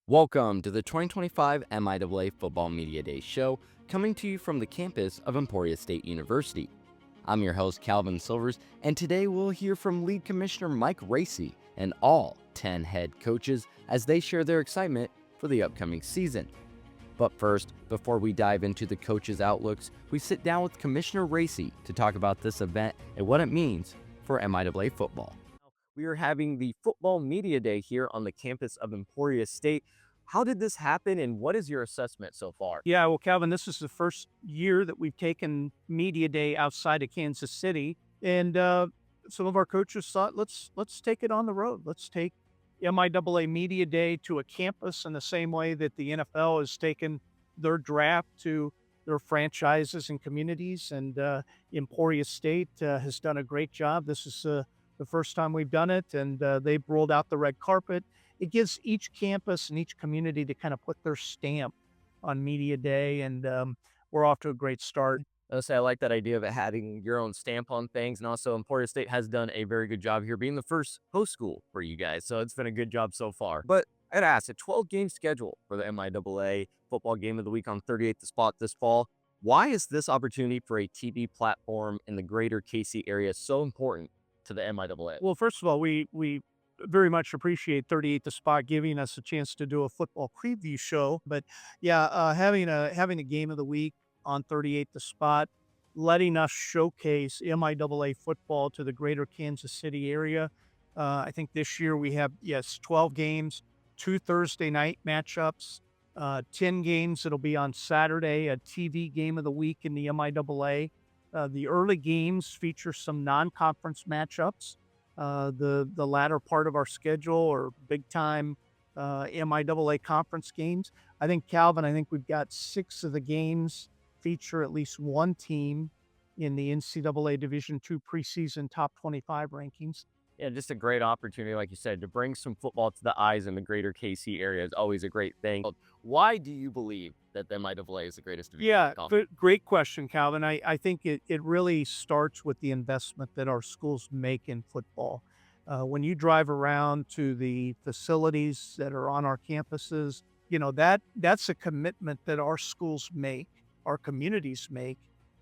Welcome to the 2025 MIAA Football Media Day show, coming to you from the campus of Emporia State University. I'm your host, Calvin Silvers, and today we'll hear from Lead Commissioner Mike Racy and all 10 head coaches as they share their excitement for the upcoming season. But first, before we dive into the coaches' outlooks, we sit down with Commissioner Racy to talk about this event and what it means for MIAA football. We are having the Football Media Day here on the campus of Emporia State. How did this happen, and what is your assessment so far? Yeah, well, Calvin, this is the first year that we've taken Media Day outside of Kansas City, and some of our coaches thought, let's take it on the road. Let's take MIAA Media Day to a campus in the same way that the NFL has taken their draft to their franchises and communities. And Emporia State has done a great job. This is the first time we've done it, and they've rolled out the red carpet. It gives each campus and each community to kind of put their stamp on Media Day, and we're off to a great start. I like that idea of it having your own stamp on things, and also Emporia State has done a very good job here being the first host school for you guys, so it's been a good job so far. But I'd ask, a 12-game schedule for the MIAA Football Game of the Week on 38th the spot this fall. Why is this opportunity for a TV platform in the greater KC area so important to the MIAA? Well, first of all, we very much appreciate 38 The Spot giving us a chance to do a football preview show. But yeah, having a game of the week on 38 The Spot, letting us showcase MIAA football to the greater Kansas City area. I think this year we have, yes, 12 games, 2 Thursday night matchups, 10 games that'll be on Saturday, a TV game of the week in the MIAA. The early games feature some non-conference matchups. The latter part of our schedule are big time MIAA conference games. I think, Calvin, I think we've got 6 of the games feature at least one team in the NCAA Division II preseason top 25 rankings. Yeah, just a great opportunity, like you said, to bring some football to the eyes in the greater KC area is always a great thing. Why do you believe that the MIAA is the greatest division? Yeah, great question, Calvin. I think it really starts with the investment that our schools make in football. When you drive around to the facilities that are on our campuses, that's a commitment that our schools make, our communities make,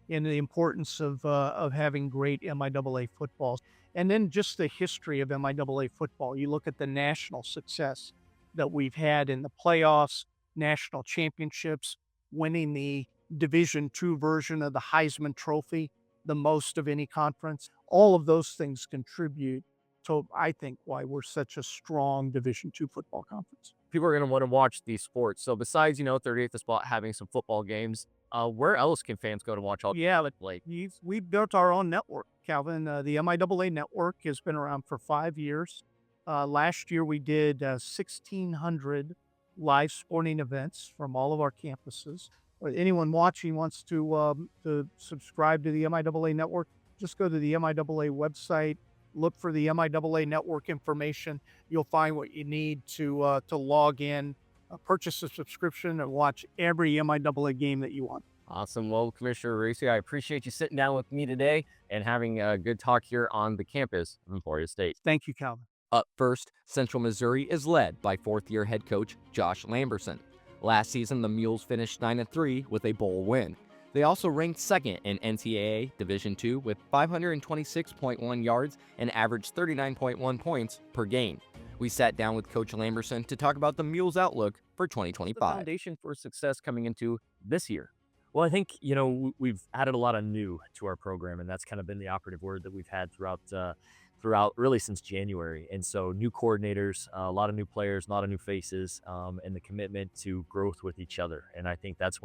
in the importance of having great MIAA football. And then just the history of MIAA football. You look at the national success that we've had in the playoffs, national championships, winning the Division II version of the Heisman Trophy, the most of any conference. All of those things contribute to, I think, why we're such a strong Division II football conference. People are going to want to watch these sports. So besides, 38th the spot having some football games, where else can fans go to watch all? Yeah, but we've built our own network, Calvin. The MIAA network has been around for 5 years. Last year, we did 1,600 live sporting events from all of our campuses. Or anyone watching wants to subscribe to the MIAA network, just go to the MIAA website, look for the MIAA network information. You'll find what you need to log in, purchase a subscription, and watch every MIAA game that you want. Awesome. Well, Commissioner Racy, I appreciate you sitting down with me today and having a good talk here on the campus of Emporia State. Thank you, Calvin. Up first, Central Missouri is led by fourth-year head coach Josh Lamberson. Last season, the Mules finished 9-3 with a bowl win. They also ranked second in NCAA Division II with 526.1 yards and averaged 39.1 points per game. We sat down with Coach Lamberson to talk about the Mules' outlook for 2025. The foundation for success coming into this year. Well, I think, we've added a lot of new to our program, and that's kind of been the operative word that we've had throughout really since January. And so new coordinators, a lot of new players, a lot of new faces, and the commitment to growth with each other. And I think that's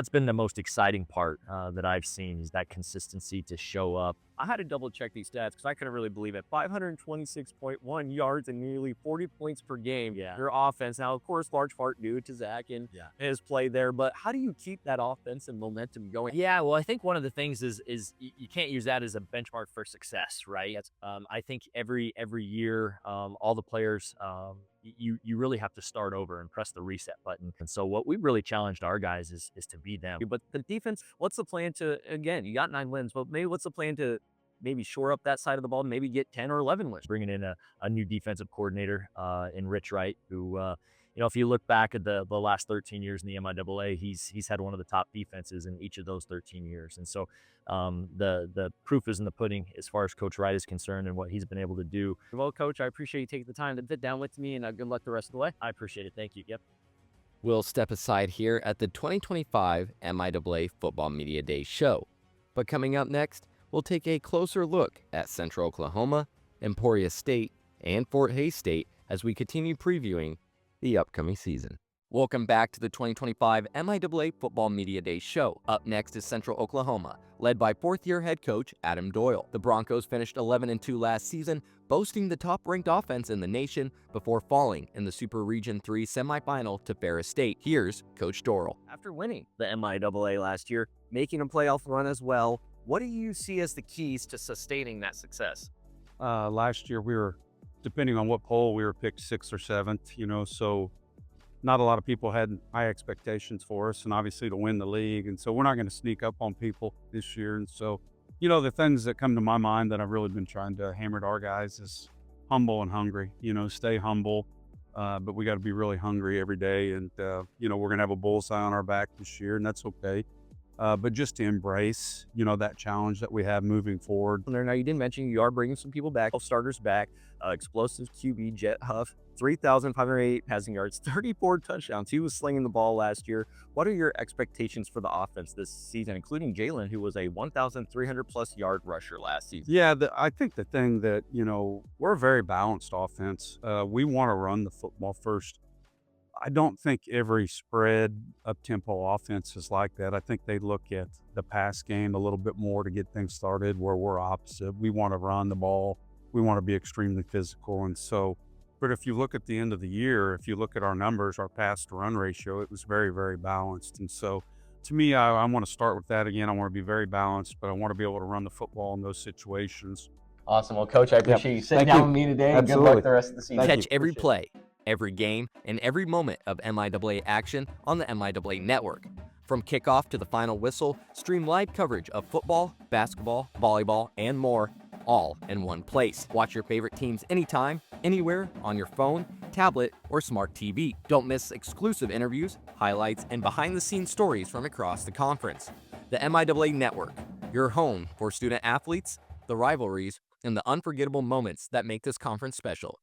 been the most exciting part that I've seen, is that consistency to show up. I had to double check these stats because I couldn't really believe it. 526.1 yards and nearly 40 points per game. Yeah. Your offense. Now, of course, large part due to Zach and his play there. But how do you keep that offense and momentum going? Yeah, well, I think one of the things is you can't use that as a benchmark for success, right? I think every year, all the players, you really have to start over and press the reset button. And so what we really challenged our guys is to be them. But the defense, what's the plan to, again, you got 9 wins, but maybe what's the plan to maybe shore up that side of the ball, maybe get 10 or 11 wins? Bringing in a new defensive coordinator in Rich Wright, who if you look back at the last 13 years in the MIAA, he's had one of the top defenses in each of those 13 years. And so the proof is in the pudding as far as Coach Wright is concerned and what he's been able to do. Well, Coach, I appreciate you taking the time to sit down with me, and good luck the rest of the way. I appreciate it. Thank you. Yep. We'll step aside here at the 2025 MIAA Football Media Day show. But coming up next, we'll take a closer look at Central Oklahoma, Emporia State, and Fort Hays State as we continue previewing the upcoming season. Welcome back to the 2025 MIAA Football Media Day show. Up next is Central Oklahoma, led by fourth-year head coach Adam Doyle. The Broncos finished 11-2 last season, boasting the top-ranked offense in the nation before falling in the Super Region 3 semifinal to Ferris State. Here's Coach Doyle. After winning the MIAA last year, making a playoff run as well, what do you see as the keys to sustaining that success? Last year we were, depending on what poll, we were picked 6th or 7th, so not a lot of people had high expectations for us, and obviously to win the league. And so we're not going to sneak up on people this year. And so, the things that come to my mind that I've really been trying to hammer to our guys is humble and hungry, stay humble. But we got to be really hungry every day. And, we're going to have a bullseye on our back this year, and that's okay. But just to embrace, that challenge that we have moving forward. Now, you did mention you are bringing some people back, starters back, explosive QB, Jet Huff, 3,588 passing yards, 34 touchdowns. He was slinging the ball last year. What are your expectations for the offense this season, including Jalen, who was a 1,300-plus yard rusher last season? Yeah, I think the thing that, we're a very balanced offense. We want to run the football first. I don't think every spread up-tempo offense is like that. I think they look at the pass game a little bit more to get things started, where we're opposite. We want to run the ball. We want to be extremely physical. And so, but if you look at the end of the year, if you look at our numbers, our pass-to-run ratio, it was very, very balanced. And so, to me, I want to start with that again. I want to be very balanced, but I want to be able to run the football in those situations. Awesome. Well, Coach, I appreciate you sitting down with me today. Absolutely. Good luck the rest of the season. Catch every play, every game, and every moment of MIAA action on the MIAA Network. From kickoff to the final whistle, stream live coverage of football, basketball, volleyball, and more, all in one place. Watch your favorite teams anytime, anywhere, on your phone, tablet, or smart TV. Don't miss exclusive interviews, highlights, and behind-the-scenes stories from across the conference. The MIAA Network, your home for student athletes, the rivalries, and the unforgettable moments that make this conference special.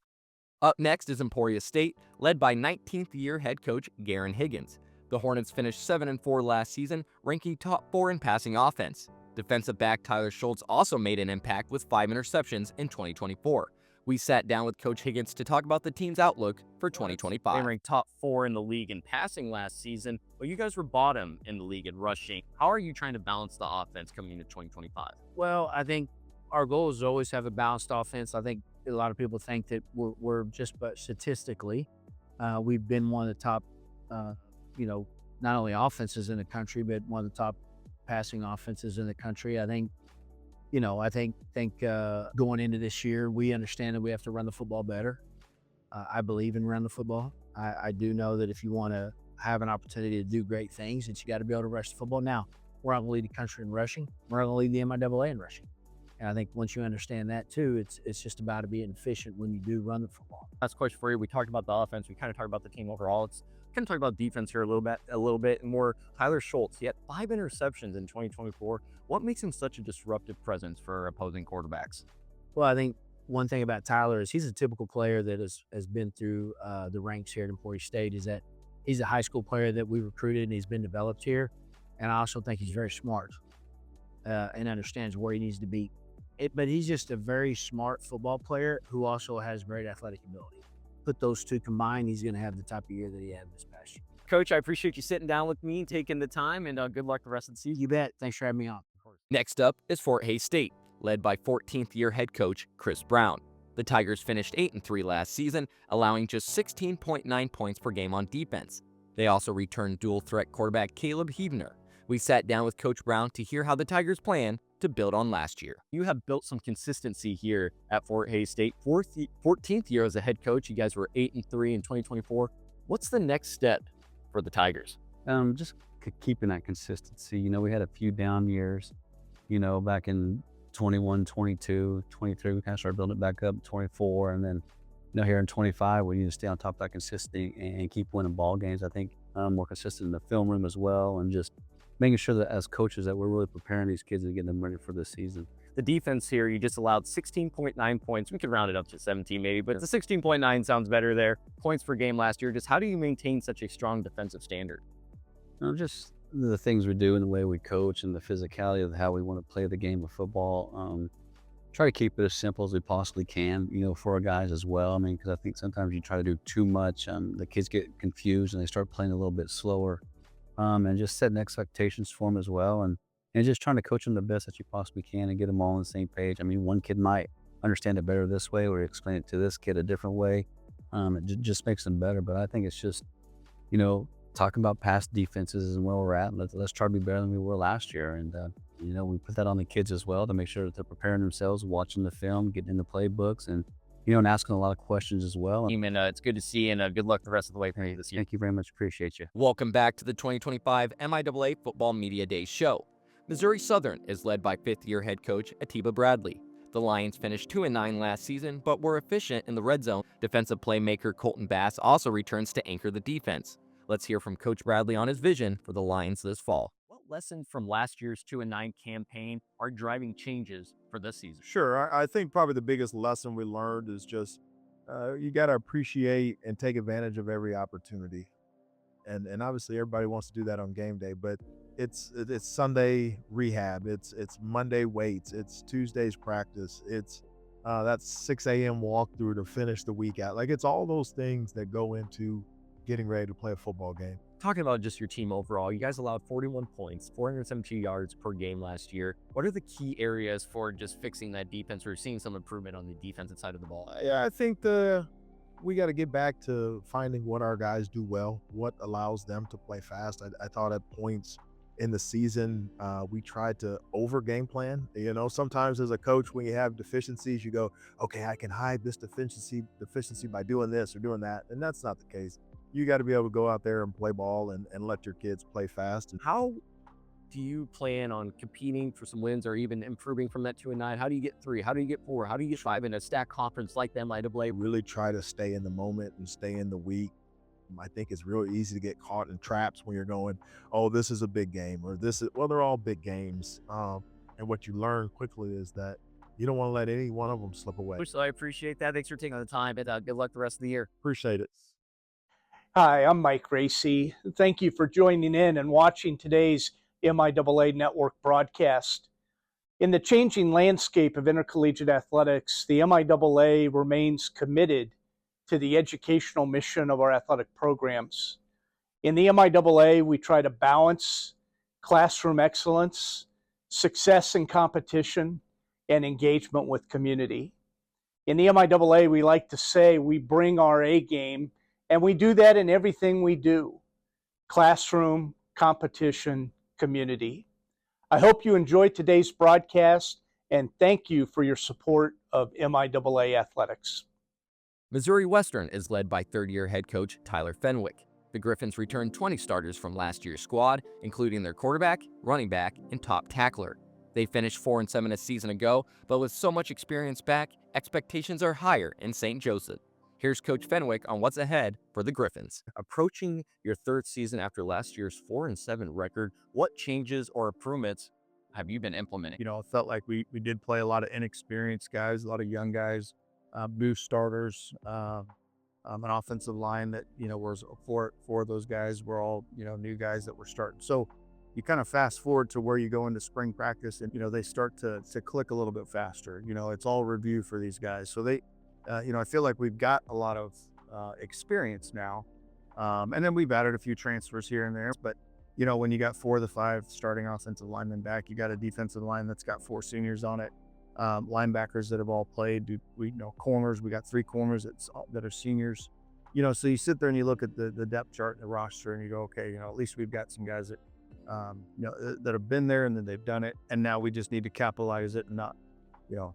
Up next is Emporia State, led by 19th-year head coach Garen Higgins. The Hornets finished 7-4 last season, ranking top 4 in passing offense. Defensive back Tyler Schultz also made an impact with 5 interceptions in 2024. We sat down with Coach Higgins to talk about the team's outlook for 2025. They ranked top 4 in the league in passing last season, but you guys were bottom in the league in rushing. How are you trying to balance the offense coming into 2025? Well, I think our goal is to always have a balanced offense. I think a lot of people think that we're just, but statistically, we've been one of the top, not only offenses in the country, but one of the top passing offenses in the country. I think going into this year, we understand that we have to run the football better. I believe in run the football. I do know that if you want to have an opportunity to do great things, that you got to be able to rush the football. Now, we're not going to lead the country in rushing. We're not going to lead the MIAA in rushing. And I think once you understand that too, it's just about being efficient when you do run the football. Last question for you. We talked about the offense. We kind of talked about the team overall. It's kind of talk about defense here a little bit more. Tyler Schultz, he had 5 interceptions in 2024. What makes him such a disruptive presence for opposing quarterbacks? Well, I think one thing about Tyler is he's a typical player that has been through the ranks here at Emporia State. Is that he's a high school player that we recruited and he's been developed here. And I also think he's very smart and understands where he needs to be. But he's just a very smart football player who also has great athletic ability. Put those two combined, he's going to have the type of year that he had this past year. Coach, I appreciate you sitting down with me and taking the time, and good luck the rest of the season. You bet. Thanks for having me on. Next up is Fort Hays State, led by 14th-year head coach Chris Brown. The Tigers finished 8-3 last season, allowing just 16.9 points per game on defense. They also returned dual-threat quarterback Caleb Heebner. We sat down with Coach Brown to hear how the Tigers plan to build on last year. You have built some consistency here at Fort Hays State. 14th year as a head coach. You guys were 8-3 in 2024. What's the next step for the Tigers? Just keeping that consistency. We had a few down years, back in 21, 22, 23, we kind of started building it back up, 24, and then, here in 25, we need to stay on top of that consistency and keep winning ball games. I think more consistent in the film room as well, and just making sure that as coaches that we're really preparing these kids and getting them ready for this season. The defense here, you just allowed 16.9 points. We could round it up to 17 maybe, but the 16.9 sounds better there. Points per game last year. Just how do you maintain such a strong defensive standard? Just the things we do and the way we coach and the physicality of how we want to play the game of football. Try to keep it as simple as we possibly can, for our guys as well. I mean, because I think sometimes you try to do too much, the kids get confused and they start playing a little bit slower. And just setting expectations for them as well, and just trying to coach them the best that you possibly can and get them all on the same page. I mean, one kid might understand it better this way, or explain it to this kid a different way. Just makes them better. But I think it's just, talking about past defenses and where we're at. Let's try to be better than we were last year. And, we put that on the kids as well to make sure that they're preparing themselves, watching the film, getting in the playbooks, and and asking a lot of questions as well. And it's good to see you, and good luck the rest of the way for you this year. Thank you very much. Appreciate you. Welcome back to the 2025 MIAA Football Media Day show. Missouri Southern is led by fifth-year head coach Atiba Bradley. The Lions finished 2-9 last season, but were efficient in the red zone. Defensive playmaker Colton Bass also returns to anchor the defense. Let's hear from Coach Bradley on his vision for the Lions this fall. What lessons from last year's 2-9 campaign are driving changes for this season? Sure. I think probably the biggest lesson we learned is just you got to appreciate and take advantage of every opportunity. And obviously everybody wants to do that on game day, but it's Sunday rehab, it's Monday weights, it's Tuesday's practice, it's that 6 a.m. walkthrough to finish the week out. Like, it's all those things that go into getting ready to play a football game. Talking about just your team overall, you guys allowed 41 points, 472 yards per game last year. What are the key areas for just fixing that defense or seeing some improvement on the defensive side of the ball? Yeah, I think we got to get back to finding what our guys do well, what allows them to play fast. I thought at points in the season, we tried to over game plan. Sometimes as a coach, when you have deficiencies, you go, okay, I can hide this deficiency by doing this or doing that. And that's not the case. You got to be able to go out there and play ball and let your kids play fast. How do you plan on competing for some wins or even improving from that 2-9? How do you get 3? How do you get 4? How do you get 5 in a stack conference like the MIAA? Really try to stay in the moment and stay in the week. I think it's real easy to get caught in traps when you're going, oh, this is a big game, or they're all big games. And what you learn quickly is that you don't want to let any one of them slip away. So I appreciate that. Thanks for taking the time, and good luck the rest of the year. Appreciate it. Hi, I'm Mike Racy. Thank you for joining in and watching today's MIAA Network broadcast. In the changing landscape of intercollegiate athletics, the MIAA remains committed to the educational mission of our athletic programs. In the MIAA, we try to balance classroom excellence, success in competition, and engagement with community. In the MIAA, we like to say we bring our A game, and we do that in everything we do: classroom, competition, community. I hope you enjoyed today's broadcast, and thank you for your support of MIAA athletics. Missouri Western is led by third-year head coach Tyler Fenwick. The Griffins returned 20 starters from last year's squad, including their quarterback, running back, and top tackler. They finished 4-7 a season ago, but with so much experience back, expectations are higher in St. Joseph. Here's Coach Fenwick on what's ahead for the Griffins. Approaching your third season after last year's 4-7 record, what changes or improvements have you been implementing? It felt like we did play a lot of inexperienced guys, a lot of young guys, new starters, an offensive line that, was four of those guys were all, new guys that were starting. So you kind of fast forward to where you go into spring practice and, they start to click a little bit faster. It's all review for these guys. So they, I feel like we've got a lot of experience now. And then we've added a few transfers here and there. But, when you got 4 of the 5 starting offensive linemen back, you got a defensive line that's got 4 seniors on it. Linebackers that have all played. Corners, we got 3 corners that are seniors. So you sit there and you look at the depth chart and the roster and you go, okay, at least we've got some guys that, that have been there and then they've done it. And now we just need to capitalize it and not,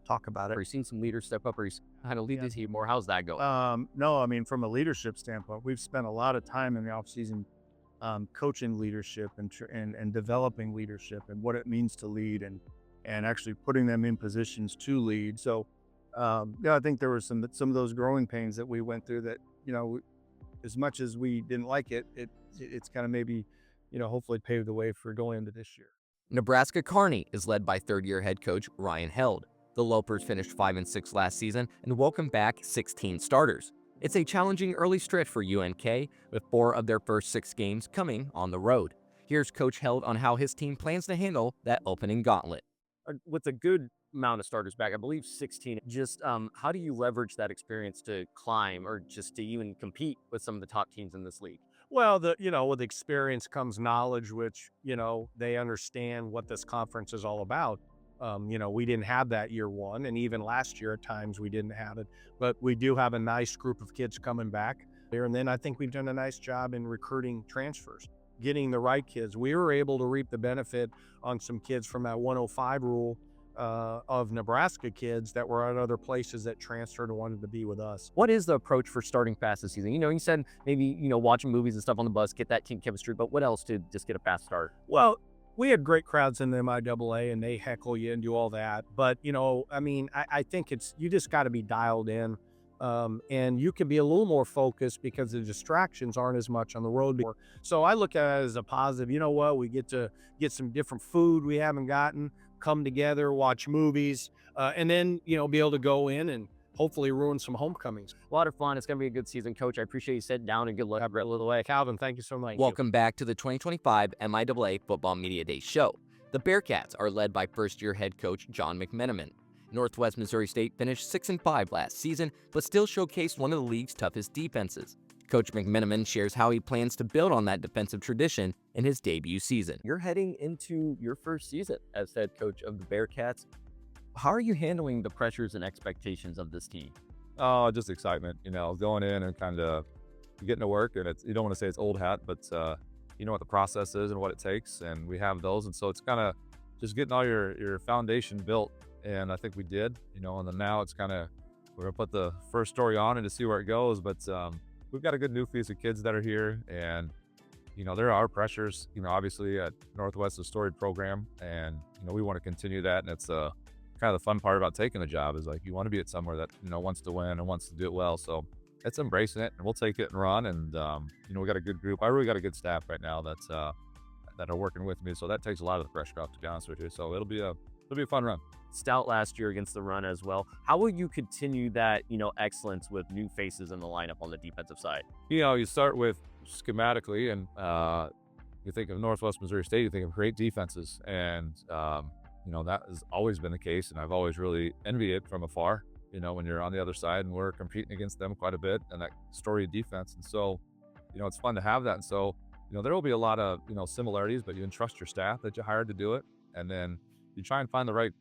talk about it. Are you seeing some leaders step up, or kind of lead the team more? How's that going? No, I mean, from a leadership standpoint, we've spent a lot of time in the offseason coaching leadership and developing leadership and what it means to lead and actually putting them in positions to lead. So Yeah, I think there were some of those growing pains that we went through that, as much as we didn't like it, it's kind of maybe, hopefully paved the way for going into this year. Nebraska Kearney is led by third-year head coach Ryan Held. The Lopers finished 5-6 last season and welcomed back 16 starters. It's a challenging early stretch for UNK, with 4 of their first 6 games coming on the road. Here's Coach Held on how his team plans to handle that opening gauntlet. With a good amount of starters back, I believe 16, just how do you leverage that experience to climb or just to even compete with some of the top teams in this league? Well, with experience comes knowledge, which, they understand what this conference is all about. We didn't have that year one, and even last year at times we didn't have it, but we do have a nice group of kids coming back there. And then I think we've done a nice job in recruiting transfers, getting the right kids. We were able to reap the benefit on some kids from that 105 rule of Nebraska kids that were at other places that transferred and wanted to be with us. What is the approach for starting fast this season? You said maybe, watching movies and stuff on the bus, get that team chemistry, but what else to just get a fast start? Well, we had great crowds in the MIAA and they heckle you and do all that. But, I think you just got to be dialed in. And you can be a little more focused because the distractions aren't as much on the road. So I look at it as a positive. You know what? We get to get some different food we haven't gotten, come together, watch movies, and then, be able to go in and hopefully ruin some homecomings. A lot of fun. It's going to be a good season, Coach. I appreciate you sitting down, and good luck. Have a little way. Calvin, thank you so much. Welcome back to the 2025 MIAA Football Media Day show. The Bearcats are led by first-year head coach John McMenamin. Northwest Missouri State finished 6-5 last season, but still showcased one of the league's toughest defenses. Coach McMenamin shares how he plans to build on that defensive tradition in his debut season. You're heading into your first season as head coach of the Bearcats. How are you handling the pressures and expectations of this team? Oh, just excitement, going in and kind of getting to work. And you don't want to say it's old hat, but you know what the process is and what it takes. And we have those. And so it's kind of just getting all your foundation built. And I think we did, and then now it's kind of, we're going to put the first story on and to see where it goes. But we've got a good nucleus of kids that are here. And, there are pressures, obviously at Northwest, a storied program. And, we want to continue that. And it's kind of the fun part about taking the job is like, you want to be at somewhere that, wants to win and wants to do it well. So it's embracing it, and we'll take it and run. And, we got a good group. I really got a good staff right now that are working with me. So that takes a lot of the pressure off, to be honest with you. So it'll be a fun run. Stout last year against the run as well. How will you continue that, excellence with new faces in the lineup on the defensive side? You start with schematically, and you think of Northwest Missouri State, you think of great defenses. And, that has always been the case. And I've always really envied it from afar, when you're on the other side, and we're competing against them quite a bit, and that storied defense. And so, it's fun to have that. And so, there will be a lot of, similarities, but you entrust your staff that you hired to do it. And then you try and find the right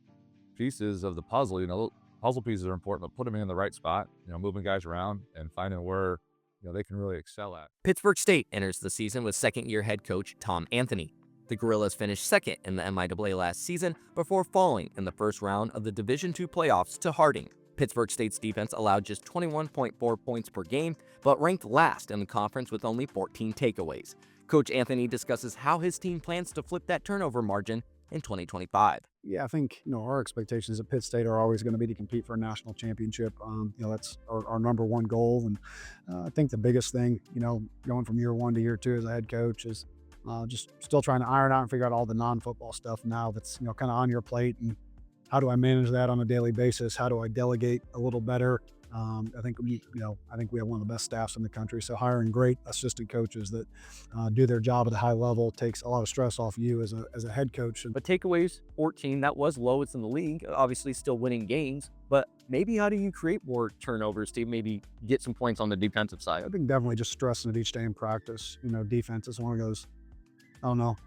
pieces of the puzzle. Puzzle pieces are important, but put them in the right spot, moving guys around and finding where, they can really excel at. Pittsburgh State enters the season with second-year head coach Tom Anthony. The Gorillas finished second in the MIAA last season before falling in the first round of the Division II playoffs to Harding. Pittsburgh State's defense allowed just 21.4 points per game, but ranked last in the conference with only 14 takeaways. Coach Anthony discusses how his team plans to flip that turnover margin in 2025. Yeah, I think, our expectations at Pitt State are always going to be to compete for a national championship. That's our number one goal. And I think the biggest thing, going from year one to year two as a head coach is just still trying to iron out and figure out all the non-football stuff now that's, kind of on your plate. And how do I manage that on a daily basis? How do I delegate a little better? I think we have one of the best staffs in the country. So hiring great assistant coaches that do their job at a high level takes a lot of stress off you as a head coach. But takeaways, 14, that was lowest in the league. Obviously, still winning games. But maybe how do you create more turnovers to maybe get some points on the defensive side? I think definitely just stressing it each day in practice. Defense is one of those,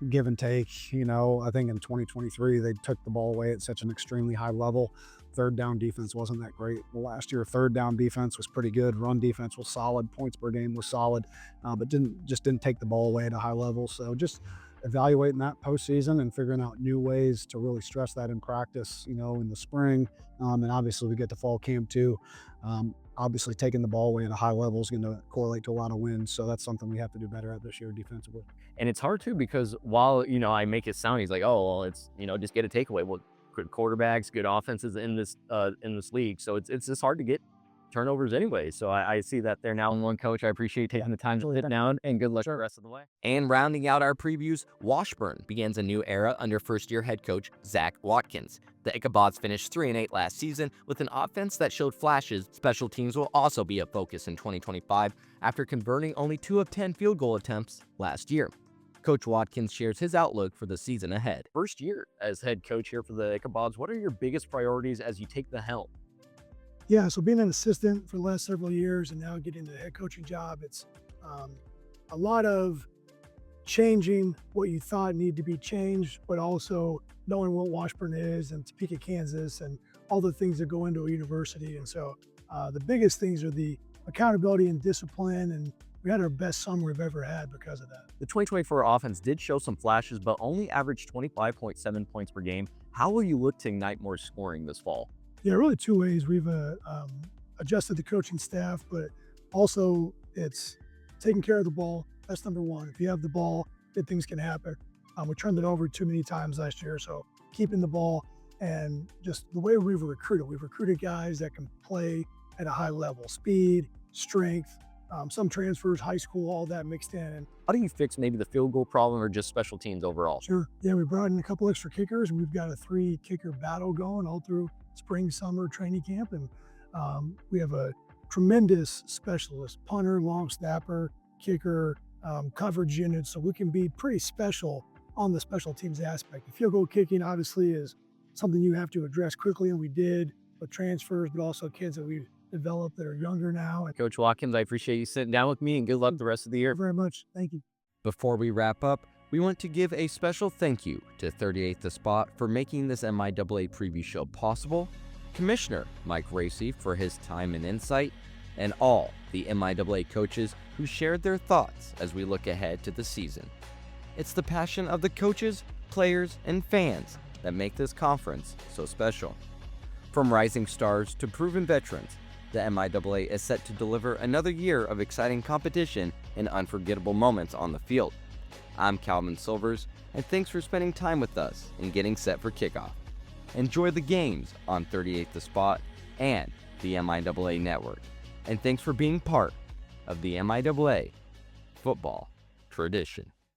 give and take. I think in 2023 they took the ball away at such an extremely high level. Third down defense wasn't that great. Last year, third down defense was pretty good. Run defense was solid. Points per game was solid, but didn't take the ball away at a high level. So just evaluating that postseason and figuring out new ways to really stress that in practice, in the spring. And obviously we get to fall camp too. Obviously taking the ball away at a high level is going to correlate to a lot of wins. So that's something we have to do better at this year defensively. And it's hard too, because while, I make it sound, he's like, oh, well, it's, just get a takeaway. Well, good quarterbacks, good offenses in this league. So it's just hard to get turnovers anyway. So I see that they're now in one. Coach, I appreciate taking the time to sit down, and good luck the rest of the way. And rounding out our previews, Washburn begins a new era under first-year head coach Zach Watkins. The Ichabods finished 3-8 last season with an offense that showed flashes. Special teams will also be a focus in 2025 after converting only 2 of 10 field goal attempts last year. Coach Watkins shares his outlook for the season ahead. First year as head coach here for the Ichabods, what are your biggest priorities as you take the helm? Yeah, so being an assistant for the last several years and now getting the head coaching job, it's a lot of changing what you thought needed to be changed, but also knowing what Washburn is and Topeka, Kansas, and all the things that go into a university. And so the biggest things are the accountability and discipline, and we had our best summer we've ever had because of that. The 2024 offense did show some flashes, but only averaged 25.7 points per game. How will you look to ignite more scoring this fall? Yeah, really 2 ways. We've adjusted the coaching staff, but also it's taking care of the ball. That's number one. If you have the ball, good things can happen. We turned it over too many times last year, so keeping the ball and just the way we've recruited guys that can play at a high level, speed, strength, some transfers, high school, all that mixed in. And how do you fix maybe the field goal problem or just special teams overall? Sure. Yeah, we brought in a couple extra kickers, and we've got a 3 kicker battle going all through spring, summer training camp. And we have a tremendous specialist, punter, long snapper, kicker, coverage unit. So we can be pretty special on the special teams aspect. The field goal kicking obviously is something you have to address quickly, and we did with transfers, but also kids that we've developed that are younger now. Coach Watkins, I appreciate you sitting down with me, and good luck the rest of the year. Thank you very much. Thank you. Before we wrap up, we want to give a special thank you to 38th The Spot for making this MIAA preview show possible, Commissioner Mike Racy for his time and insight, and all the MIAA coaches who shared their thoughts as we look ahead to the season. It's the passion of the coaches, players, and fans that make this conference so special. From rising stars to proven veterans, the MIAA is set to deliver another year of exciting competition and unforgettable moments on the field. I'm Calvin Silvers, and thanks for spending time with us and getting set for kickoff. Enjoy the games on 38th The Spot and the MIAA Network. And thanks for being part of the MIAA football tradition.